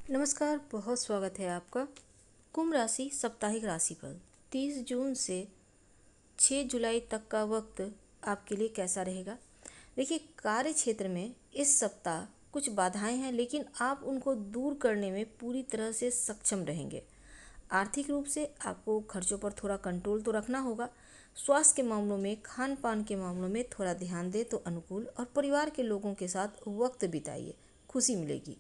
नमस्कार, बहुत स्वागत है आपका। कुंभ राशि साप्ताहिक राशिफल 30 जून से 6 जुलाई तक का वक्त आपके लिए कैसा रहेगा। देखिए, कार्य क्षेत्र में इस सप्ताह कुछ बाधाएं हैं, लेकिन आप उनको दूर करने में पूरी तरह से सक्षम रहेंगे। आर्थिक रूप से आपको खर्चों पर थोड़ा कंट्रोल तो रखना होगा। स्वास्थ्य के मामलों में, खान पान के मामलों में थोड़ा ध्यान दें तो अनुकूल, और परिवार के लोगों के साथ वक्त बिताइए, खुशी मिलेगी।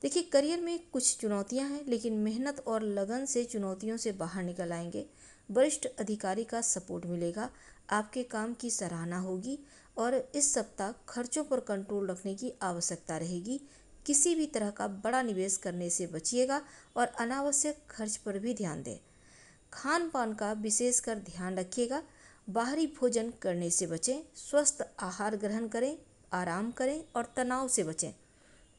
देखिए, करियर में कुछ चुनौतियां हैं, लेकिन मेहनत और लगन से चुनौतियों से बाहर निकल आएंगे। वरिष्ठ अधिकारी का सपोर्ट मिलेगा, आपके काम की सराहना होगी, और इस सप्ताह खर्चों पर कंट्रोल रखने की आवश्यकता रहेगी। किसी भी तरह का बड़ा निवेश करने से बचिएगा और अनावश्यक खर्च पर भी ध्यान दें। खान पान का विशेषकर ध्यान रखिएगा। बाहरी भोजन करने से बचें, स्वस्थ आहार ग्रहण करें, आराम करें और तनाव से बचें।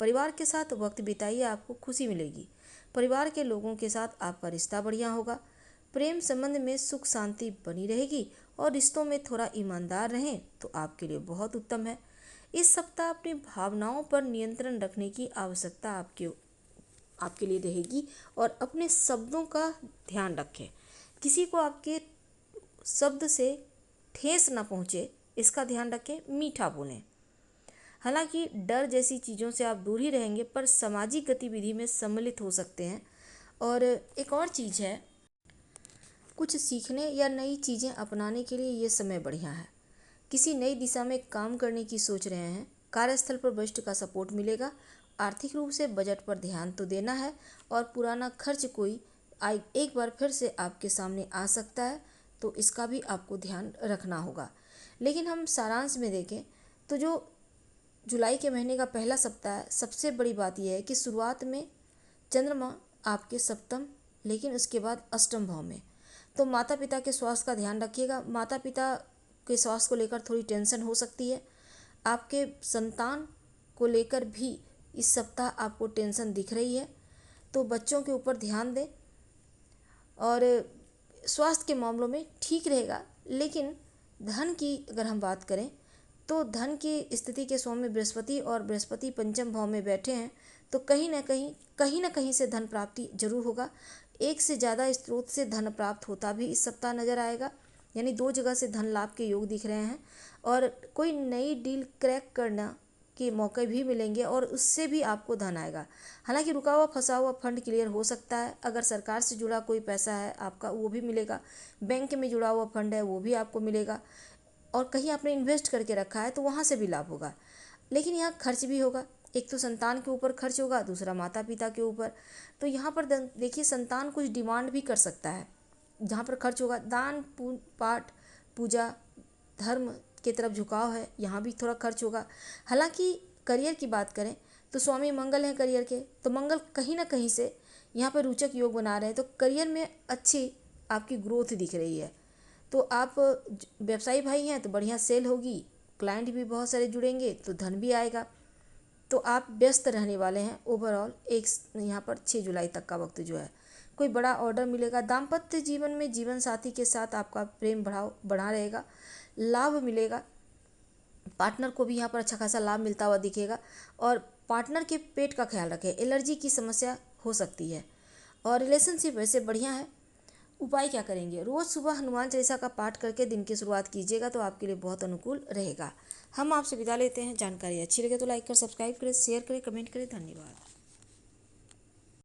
परिवार के साथ वक्त बिताइए, आपको खुशी मिलेगी। परिवार के लोगों के साथ आपका रिश्ता बढ़िया होगा। प्रेम संबंध में सुख शांति बनी रहेगी, और रिश्तों में थोड़ा ईमानदार रहें तो आपके लिए बहुत उत्तम है। इस सप्ताह अपनी भावनाओं पर नियंत्रण रखने की आवश्यकता आपके लिए रहेगी, और अपने शब्दों का ध्यान रखें। किसी को आपके शब्द से ठेस न पहुँचे, इसका ध्यान रखें। मीठा बोलें। हालांकि डर जैसी चीज़ों से आप दूर ही रहेंगे, पर सामाजिक गतिविधि में सम्मिलित हो सकते हैं। और एक और चीज़ है, कुछ सीखने या नई चीज़ें अपनाने के लिए ये समय बढ़िया है। किसी नई दिशा में काम करने की सोच रहे हैं, कार्यस्थल पर वरिष्ठ का सपोर्ट मिलेगा। आर्थिक रूप से बजट पर ध्यान तो देना है, और पुराना खर्च कोई एक बार फिर से आपके सामने आ सकता है, तो इसका भी आपको ध्यान रखना होगा। लेकिन हम सारांश में देखें तो जो जुलाई के महीने का पहला सप्ताह है, सबसे बड़ी बात यह है कि शुरुआत में चंद्रमा आपके सप्तम, लेकिन उसके बाद अष्टम भाव में। तो माता पिता के स्वास्थ्य का ध्यान रखिएगा। माता पिता के स्वास्थ्य को लेकर थोड़ी टेंशन हो सकती है। आपके संतान को लेकर भी इस सप्ताह आपको टेंशन दिख रही है, तो बच्चों के ऊपर ध्यान दें। और स्वास्थ्य के मामलों में ठीक रहेगा। लेकिन धन की अगर हम बात करें तो धन की स्थिति के स्वामी बृहस्पति, और बृहस्पति पंचम भाव में बैठे हैं, तो कहीं ना कहीं से धन प्राप्ति जरूर होगा। एक से ज़्यादा स्रोत से धन प्राप्त होता भी इस सप्ताह नजर आएगा, यानी 2 जगह से धन लाभ के योग दिख रहे हैं। और कोई नई डील क्रैक करना के मौके भी मिलेंगे, और उससे भी आपको धन आएगा। हालांकि रुका हुआ फंसा हुआ फंड क्लियर हो सकता है। अगर सरकार से जुड़ा कोई पैसा है आपका, वो भी मिलेगा। बैंक में जुड़ा हुआ फंड है, वो भी आपको मिलेगा। और कहीं आपने इन्वेस्ट करके रखा है तो वहाँ से भी लाभ होगा। लेकिन यहाँ खर्च भी होगा। एक तो संतान के ऊपर खर्च होगा, दूसरा माता पिता के ऊपर। तो यहाँ पर देखिए, संतान कुछ डिमांड भी कर सकता है। जहाँ पर खर्च होगा, दान पाठ पूजा धर्म की तरफ झुकाव है, यहाँ भी थोड़ा खर्च होगा। हालांकि करियर की बात करें तो स्वामी मंगल हैं करियर के, तो मंगल कहीं ना कहीं से यहाँ पर रोचक योग बना रहे हैं, तो करियर में अच्छी आपकी ग्रोथ दिख रही है। तो आप व्यवसायी भाई हैं तो बढ़िया सेल होगी, क्लाइंट भी बहुत सारे जुड़ेंगे, तो धन भी आएगा। तो आप व्यस्त रहने वाले हैं। ओवरऑल एक यहाँ पर 6 जुलाई तक का वक्त जो है, कोई बड़ा ऑर्डर मिलेगा। दाम्पत्य जीवन में जीवन साथी के साथ आपका प्रेम बढ़ा रहेगा, लाभ मिलेगा। पार्टनर को भी यहाँ पर अच्छा खासा लाभ मिलता हुआ दिखेगा। और पार्टनर के पेट का ख्याल रखें, एलर्जी की समस्या हो सकती है। और रिलेशनशिप वैसे बढ़िया है। उपाय क्या करेंगे? रोज़ सुबह हनुमान चालीसा का पाठ करके दिन की शुरुआत कीजिएगा, तो आपके लिए बहुत अनुकूल रहेगा। हम आपसे विदा लेते हैं। जानकारी अच्छी लगे तो लाइक कर, सब्सक्राइब करें, शेयर करें, कमेंट करें। धन्यवाद।